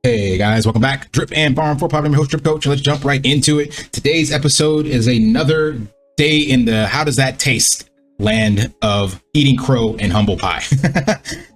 Hey guys, welcome back. Drip and Farm for Problem host Drip Coach. Let's jump right into it. Today's episode is another day in the how does that taste land of eating crow and humble pie.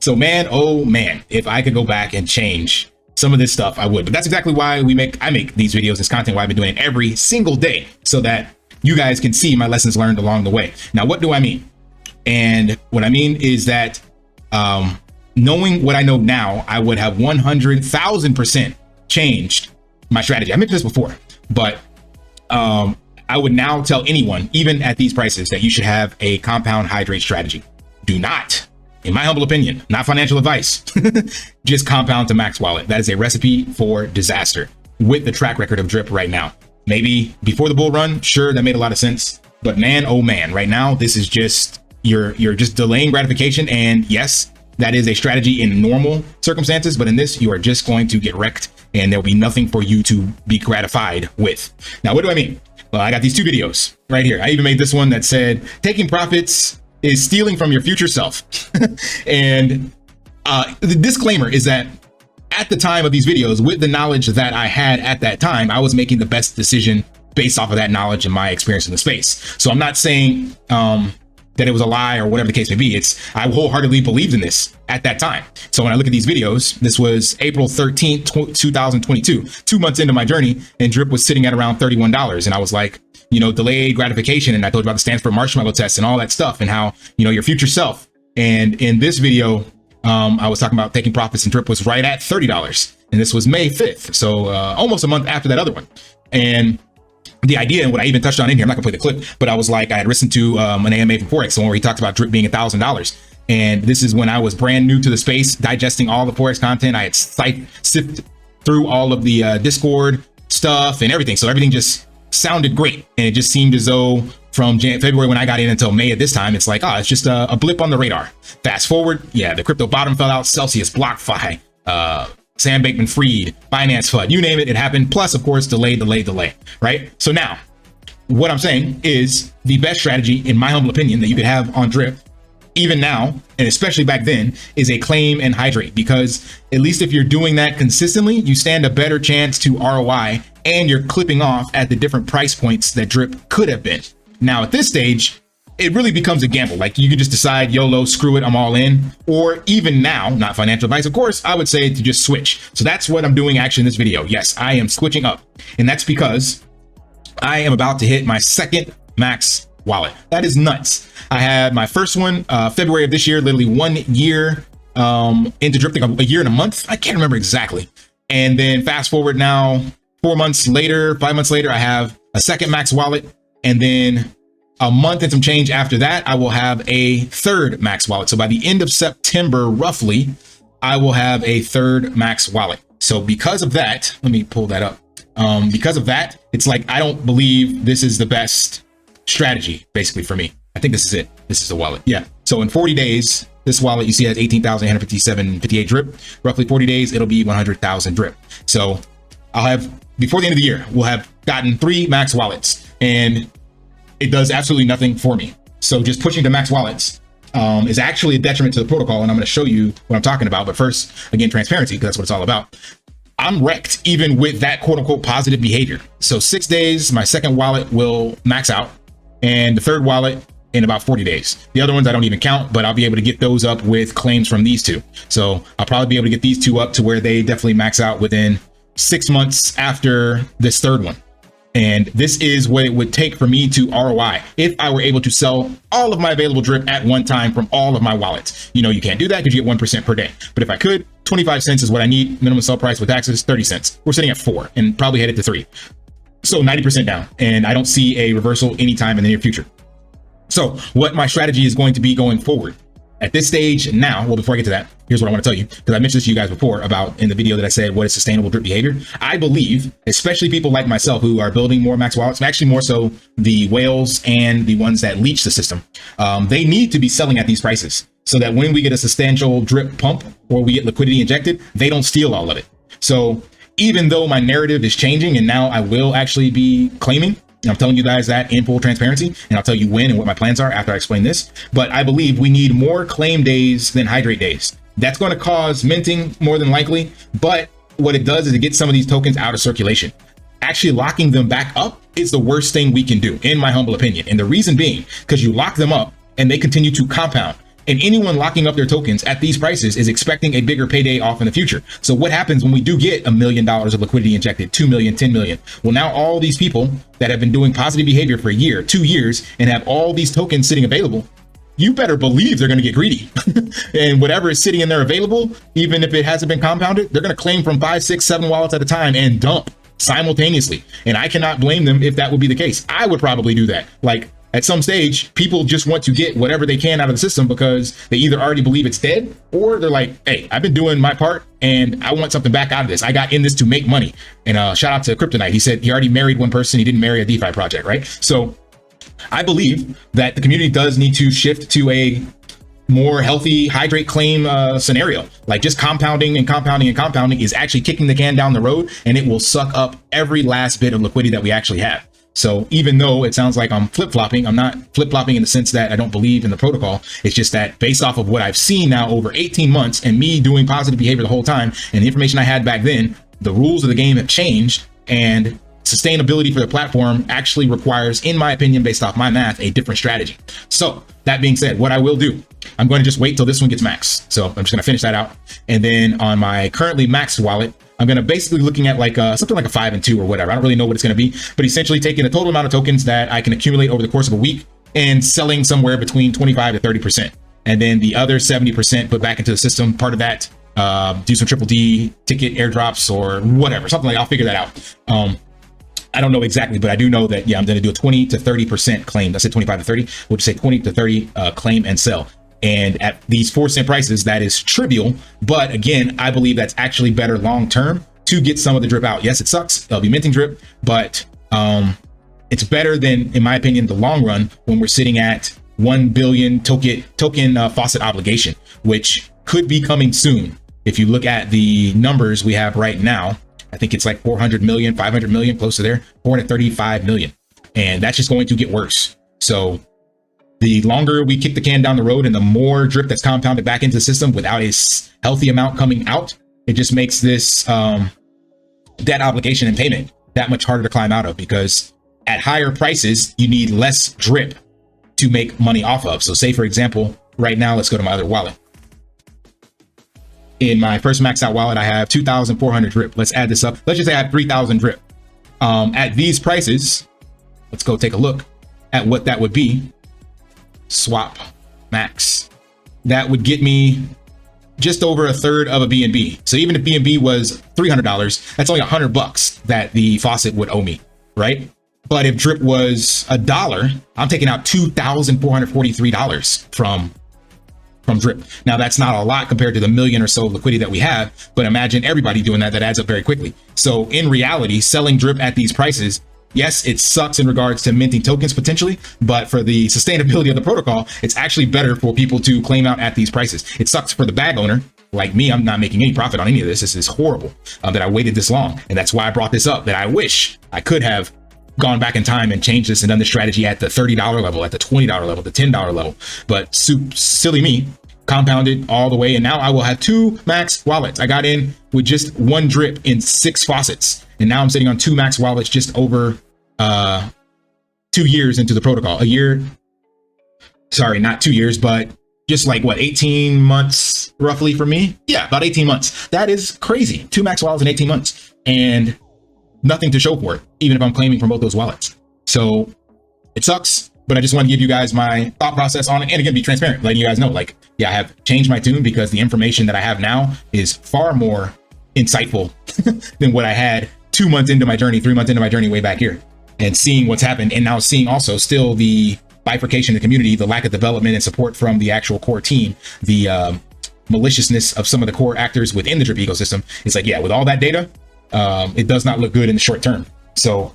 So man, oh man, if I could go back and change some of this stuff, I would. But that's exactly why I make these videos, this content, why I've been doing it every single day, so that you guys can see my lessons learned along the way. Now, what do I mean? And what I mean is that knowing what I know now, I would have 100,000% changed my strategy. I mentioned this before, but I would now tell anyone, even at these prices, that you should have a compound hydrate strategy. Do not, in my humble opinion, not financial advice, just compound to max wallet. That is a recipe for disaster with the track record of Drip right now. Maybe before the bull run, sure, that made a lot of sense. But man, oh man, right now, this is just, you're just delaying gratification. And yes, that is a strategy in normal circumstances, but in this, you are just going to get wrecked and there'll be nothing for you to be gratified with. Now, what do I mean? Well, I got these two videos right here. I even made this one that said, taking profits is stealing from your future self. And the disclaimer is that at the time of these videos, with the knowledge that I had at that time, I was making the best decision based off of that knowledge and my experience in the space. So I'm not saying, that it was a lie or whatever the case may be. I wholeheartedly believed in this at that time. So when I look at these videos, this was April 13th, 2022, 2 months into my journey, and Drip was sitting at around $31. And I was like, delayed gratification. And I told you about the Stanford marshmallow test and all that stuff and how, your future self. And in this video, I was talking about taking profits, and Drip was right at $30. And this was May 5th. So almost a month after that other one. And the idea, and what I even touched on in here, I'm not gonna play the clip, but I was like, I had listened to an AMA from Forex, the one where he talked about Drip being $1,000. And this is when I was brand new to the space, digesting all the Forex content. I had sifted through all of the Discord stuff and everything. So everything just sounded great. And it just seemed as though from February when I got in until May at this time, it's like, it's just a blip on the radar. Fast forward, yeah, the crypto bottom fell out, Celsius, BlockFi, Sam Bankman-Fried, Binance FUD, you name it, it happened. Plus, of course, delay, right? So now, what I'm saying is the best strategy, in my humble opinion, that you could have on Drip, even now, and especially back then, is a claim and hydrate. Because at least if you're doing that consistently, you stand a better chance to ROI, and you're clipping off at the different price points that Drip could have been. Now, at this stage, it really becomes a gamble. Like, you can just decide, YOLO, screw it, I'm all in. Or even now, not financial advice, of course, I would say to just switch. So that's what I'm doing actually in this video. Yes, I am switching up. And that's because I am about to hit my second max wallet. That is nuts. I had my first one February of this year, literally 1 year into Drip, a year and a month. I can't remember exactly. And then fast forward now, 4 months later, 5 months later, I have a second max wallet. And then a month and some change after that, I will have a third max wallet. So by the end of September, roughly, I will have a third max wallet. So because of that, let me pull that up. Because of that, it's like, I don't believe this is the best strategy, basically, for me. I think this is it. This is the wallet. Yeah. So in 40 days, this wallet you see has 18,857.58 Drip. Roughly 40 days, it'll be 100,000 Drip. So I'll have, before the end of the year, we'll have gotten 3 max wallets. And it does absolutely nothing for me. So just pushing to max wallets is actually a detriment to the protocol. And I'm going to show you what I'm talking about. But first, again, transparency, because that's what it's all about. I'm wrecked even with that quote unquote positive behavior. So 6 days, my second wallet will max out, and the third wallet in about 40 days. The other ones I don't even count, but I'll be able to get those up with claims from these two. So I'll probably be able to get these two up to where they definitely max out within 6 months after this third one. And this is what it would take for me to ROI if I were able to sell all of my available Drip at one time from all of my wallets. You can't do that because you get 1% per day. But if I could, 25 cents is what I need. Minimum sell price with taxes, 30 cents. We're sitting at 4 and probably headed to 3. So 90% down. And I don't see a reversal anytime in the near future. So what my strategy is going to be going forward at this stage now, well, before I get to that, here's what I want to tell you, because I mentioned this to you guys before about in the video that I said, what is sustainable Drip behavior? I believe, especially people like myself who are building more max wallets, actually more so the whales and the ones that leech the system, they need to be selling at these prices so that when we get a substantial Drip pump or we get liquidity injected, they don't steal all of it. So even though my narrative is changing and now I will actually be claiming, and I'm telling you guys that in full transparency, and I'll tell you when and what my plans are after I explain this. But I believe we need more claim days than hydrate days. That's going to cause minting more than likely, but what it does is it gets some of these tokens out of circulation. Actually locking them back up is the worst thing we can do, in my humble opinion. And the reason being, because you lock them up and they continue to compound. And anyone locking up their tokens at these prices is expecting a bigger payday off in the future. So what happens when we do get $1 million of liquidity injected, 2 million, 10 million? Well, now all these people that have been doing positive behavior for a year, 2 years, and have all these tokens sitting available, you better believe they're going to get greedy. And whatever is sitting in there available, even if it hasn't been compounded, they're going to claim from 5, 6, 7 wallets at a time and dump simultaneously. And I cannot blame them if that would be the case. I would probably do that. Like, at some stage, people just want to get whatever they can out of the system because they either already believe it's dead, or they're like, hey, I've been doing my part and I want something back out of this. I got in this to make money. And shout out to Kryptonite. He said he already married one person. He didn't marry a DeFi project, right? So I believe that the community does need to shift to a more healthy hydrate claim scenario. Like, just compounding and compounding and compounding is actually kicking the can down the road, and it will suck up every last bit of liquidity that we actually have. So even though it sounds like I'm flip-flopping, I'm not flip-flopping in the sense that I don't believe in the protocol. It's just that based off of what I've seen now over 18 months and me doing positive behavior the whole time, and the information I had back then, the rules of the game have changed, and sustainability for the platform actually requires, in my opinion, based off my math, a different strategy. So that being said, what I will do, I'm going to just wait till this one gets maxed. So I'm just going to finish that out. And then on my currently maxed wallet, I'm going to basically looking at like something like a 5 and 2 or whatever. I don't really know what it's going to be, but essentially taking the total amount of tokens that I can accumulate over the course of a week and selling somewhere between 25 to 30%. And then the other 70% put back into the system. Part of that, do some triple D ticket airdrops or whatever, something like, I'll figure that out. I don't know exactly, but I do know that, yeah, I'm going to do a 20 to 30% claim. I said 25 to 30. We'll just say 20 to 30 claim and sell. And at these 4-cent prices, that is trivial. But again, I believe that's actually better long term to get some of the drip out. Yes, it sucks. They'll be minting drip, but it's better than, in my opinion, the long run when we're sitting at 1 billion token faucet obligation, which could be coming soon. If you look at the numbers we have right now, I think it's like 400 million, 500 million, close to there, 435 million. And that's just going to get worse. So the longer we kick the can down the road and the more drip that's compounded back into the system without a healthy amount coming out, it just makes this debt obligation and payment that much harder to climb out of, because at higher prices, you need less drip to make money off of. So say, for example, right now, let's go to my other wallet. In my first maxed out wallet, I have 2,400 drip. Let's add this up. Let's just say I have 3,000 drip. At these prices, let's go take a look at what that would be. Swap max. That would get me just over a third of a BNB. So even if BNB was $300, that's only $100 that the faucet would owe me, right? But if drip was $1, I'm taking out $2,443 from drip. Now that's not a lot compared to the million or so of liquidity that we have, but imagine everybody doing that. That adds up very quickly. So in reality, selling drip at these prices, yes, it sucks in regards to minting tokens potentially, but for the sustainability of the protocol, it's actually better for people to claim out at these prices. It sucks for the bag owner. Like me, I'm not making any profit on any of this. This is horrible that I waited this long. And that's why I brought this up, that I wish I could have gone back in time and changed this and done the strategy at the $30 level, at the $20 level, the $10 level. But silly me, compounded all the way. And now I will have 2 max wallets. I got in with just 1 drip in 6 faucets. And now I'm sitting on 2 max wallets just over 2 years into the protocol. A year, sorry, not 2 years, but just like what, 18 months roughly for me? Yeah, about 18 months. That is crazy. 2 max wallets in 18 months. And nothing to show for it, even if I'm claiming from both those wallets. So it sucks, but I just want to give you guys my thought process on it. And again, be transparent, letting you guys know, like, yeah, I have changed my tune because the information that I have now is far more insightful than what I had 2 months into my journey, 3 months into my journey way back here, and seeing what's happened. And now seeing also still the bifurcation in the community, the lack of development and support from the actual core team, the maliciousness of some of the core actors within the drip ecosystem. It's like, yeah, with all that data, it does not look good in the short term. So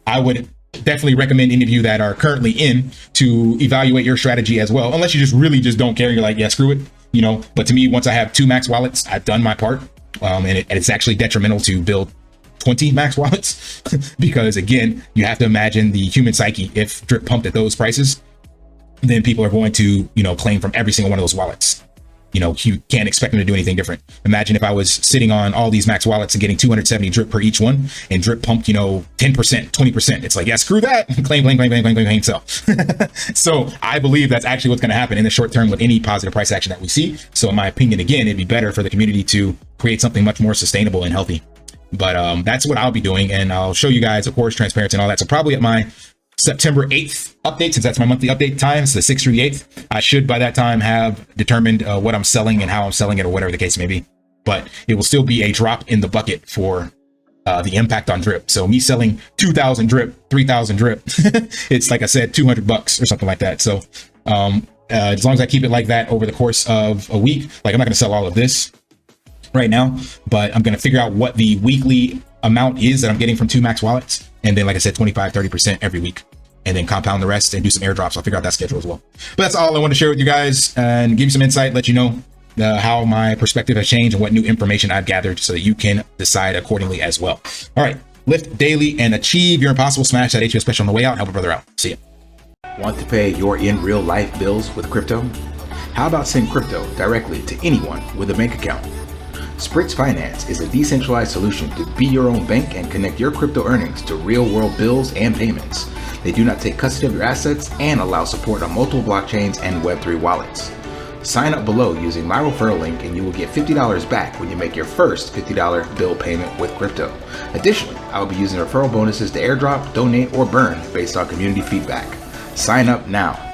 I would definitely recommend any of you that are currently in to evaluate your strategy as well, unless you just really just don't care. You're like, yeah, screw it, you know. But to me, once I have 2 max wallets, I've done my part, and it's actually detrimental to build 20 max wallets because again, you have to imagine the human psyche. If drip pumped at those prices, then people are going to, you know, claim from every single one of those wallets. you can't expect them to do anything different. Imagine if I was sitting on all these max wallets and getting 270 drip per each one, and drip pumped, 10%, 20%. It's like, yeah, screw that. claim, sell. So I believe that's actually what's going to happen in the short term with any positive price action that we see. So in my opinion, again, it'd be better for the community to create something much more sustainable and healthy. But that's what I'll be doing. And I'll show you guys, of course, transparency and all that. So probably at my September 8th update, since that's my monthly update time, it's the 6th through the 8th, I should by that time have determined what I'm selling and how I'm selling it, or whatever the case may be. But it will still be a drop in the bucket for the impact on drip. So me selling 2,000 drip, 3,000 drip, it's like I said, $200 or something like that. So as long as I keep it like that over the course of a week, like I'm not going to sell all of this right now, but I'm going to figure out what the weekly amount is that I'm getting from 2 max wallets. And then, like I said, 25-30% every week, and then compound the rest and do some airdrops. I'll figure out that schedule as well. But that's all I want to share with you guys and give you some insight, let you know how my perspective has changed and what new information I've gathered so that you can decide accordingly as well. All right, lift daily and achieve your impossible. Smash that HBS special on the way out. Help a brother out. See ya. Want to pay your in real life bills with crypto? How about send crypto directly to anyone with a bank account? Spritz Finance is a decentralized solution to be your own bank and connect your crypto earnings to real-world bills and payments. They do not take custody of your assets and allow support on multiple blockchains and Web3 wallets. Sign up below using my referral link and you will get $50 back when you make your first $50 bill payment with crypto. Additionally, I will be using referral bonuses to airdrop, donate, or burn based on community feedback. Sign up now